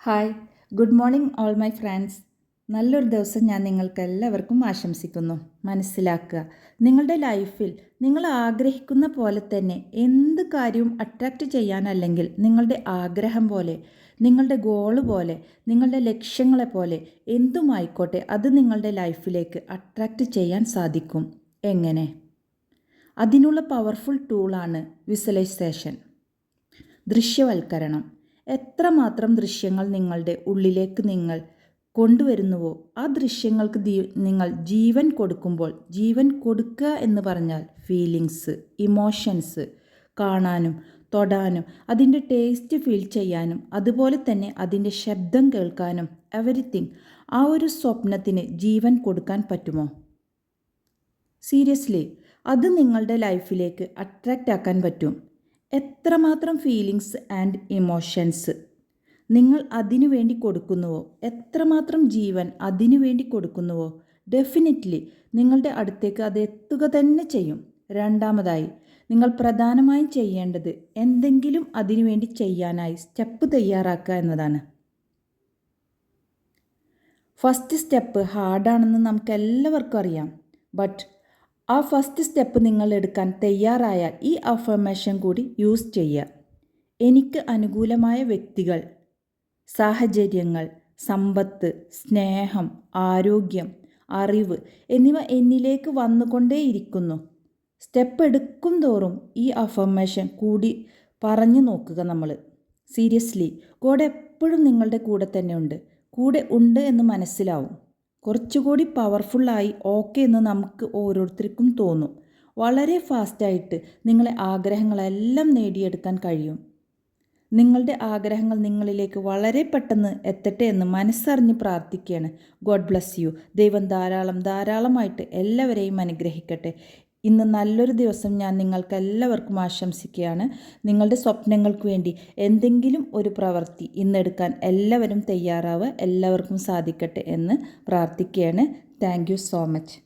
Hi, good morning all my friends. നല്ലൊരു ദിവസം ഞാൻ നിങ്ങൾക്ക് എല്ലാവർക്കും ആശംസിക്കുന്നു. മനസ്സിലാക്കുക, നിങ്ങളുടെ ലൈഫിൽ നിങ്ങൾ ആഗ്രഹിക്കുന്ന പോലെ തന്നെ എന്ത് കാര്യവും അട്രാക്റ്റ് ചെയ്യാനല്ലെങ്കിൽ നിങ്ങളുടെ ആഗ്രഹം പോലെ, നിങ്ങളുടെ ഗോള് പോലെ, നിങ്ങളുടെ ലക്ഷ്യങ്ങളെ പോലെ എന്തുമായിക്കോട്ടെ അത് നിങ്ങളുടെ ലൈഫിലേക്ക് അട്രാക്റ്റ് ചെയ്യാൻ സാധിക്കും. എങ്ങനെ? അതിനുള്ള പവർഫുൾ ടൂളാണ് വിഷ്വലൈസേഷൻ, ദൃശ്യവൽക്കരണം. എത്രമാത്രം ദൃശ്യങ്ങൾ നിങ്ങളുടെ ഉള്ളിലേക്ക് നിങ്ങൾ കൊണ്ടുവരുന്നുവോ ആ ദൃശ്യങ്ങൾക്ക് നിങ്ങൾ ജീവൻ കൊടുക്കുമ്പോൾ, ജീവൻ കൊടുക്കുക എന്ന് പറഞ്ഞാൽ ഫീലിങ്സ്, ഇമോഷൻസ് കാണാനും തൊടാനും അതിൻ്റെ ടേസ്റ്റ് ഫീൽ ചെയ്യാനും അതുപോലെ തന്നെ അതിൻ്റെ ശബ്ദം കേൾക്കാനും എവരിത്തിങ്, ആ ഒരു സ്വപ്നത്തിന് ജീവൻ കൊടുക്കാൻ പറ്റുമോ? സീരിയസ്ലി, അത് നിങ്ങളുടെ ലൈഫിലേക്ക് അട്രാക്റ്റ് ആക്കാൻ പറ്റും. എത്രമാത്രം ഫീലിങ്സ് ആൻഡ് ഇമോഷൻസ് നിങ്ങൾ അതിനു വേണ്ടി കൊടുക്കുന്നുവോ, എത്രമാത്രം ജീവൻ അതിനു വേണ്ടി കൊടുക്കുന്നുവോ, ഡെഫിനറ്റ്ലി നിങ്ങളുടെ അടുത്തേക്ക് അത് എത്തുക തന്നെ ചെയ്യും. രണ്ടാമതായി, നിങ്ങൾ പ്രധാനമായും ചെയ്യേണ്ടത് എന്തെങ്കിലും അതിനു വേണ്ടി ചെയ്യാനായി സ്റ്റെപ്പ് തയ്യാറാക്കുക എന്നതാണ്. ഫസ്റ്റ് സ്റ്റെപ്പ് ഹാർഡാണെന്ന് നമുക്ക് എല്ലാവർക്കും അറിയാം. ബട്ട് ആ ഫസ്റ്റ് സ്റ്റെപ്പ് നിങ്ങൾ എടുക്കാൻ തയ്യാറായാൽ ഈ അഫർമേഷൻ കൂടി യൂസ് ചെയ്യുക. എനിക്ക് അനുകൂലമായ വ്യക്തികൾ, സാഹചര്യങ്ങൾ, സമ്പത്ത്, സ്നേഹം, ആരോഗ്യം, അറിവ് എന്നിവ എന്നിലേക്ക് വന്നുകൊണ്ടേയിരിക്കുന്നു. സ്റ്റെപ്പ് എടുക്കും തോറും ഈ അഫർമേഷൻ കൂടി പറഞ്ഞു നോക്കുക നമ്മൾ. സീരിയസ്ലി, ഗോഡ് എപ്പോഴും നിങ്ങളുടെ കൂടെ തന്നെ ഉണ്ട്. കൂടെ ഉണ്ട് എന്ന് മനസ്സിലാവും. കുറച്ചുകൂടി പവർഫുള്ളായി ഓക്കെ എന്ന് നമുക്ക് ഓരോരുത്തർക്കും തോന്നും. വളരെ ഫാസ്റ്റായിട്ട് നിങ്ങളെ ആഗ്രഹങ്ങളെല്ലാം നേടിയെടുക്കാൻ കഴിയും. നിങ്ങളുടെ ആഗ്രഹങ്ങൾ നിങ്ങളിലേക്ക് വളരെ പെട്ടെന്ന് എത്തട്ടെ എന്ന് മനസ്സറിഞ്ഞ് പ്രാർത്ഥിക്കുകയാണ്. God bless you. ദൈവം ധാരാളമായിട്ട് എല്ലാവരെയും അനുഗ്രഹിക്കട്ടെ. ഇന്ന് നല്ലൊരു ദിവസം ഞാൻ നിങ്ങൾക്ക് എല്ലാവർക്കും ആശംസിക്കുകയാണ്. നിങ്ങളുടെ സ്വപ്നങ്ങൾക്ക് വേണ്ടി എന്തെങ്കിലും ഒരു പ്രവൃത്തി ഇന്നെടുക്കാൻ എല്ലാവരും തയ്യാറാവുക. എല്ലാവർക്കും സാധിക്കട്ടെ എന്ന് പ്രാർത്ഥിക്കുകയാണ്. Thank you so much.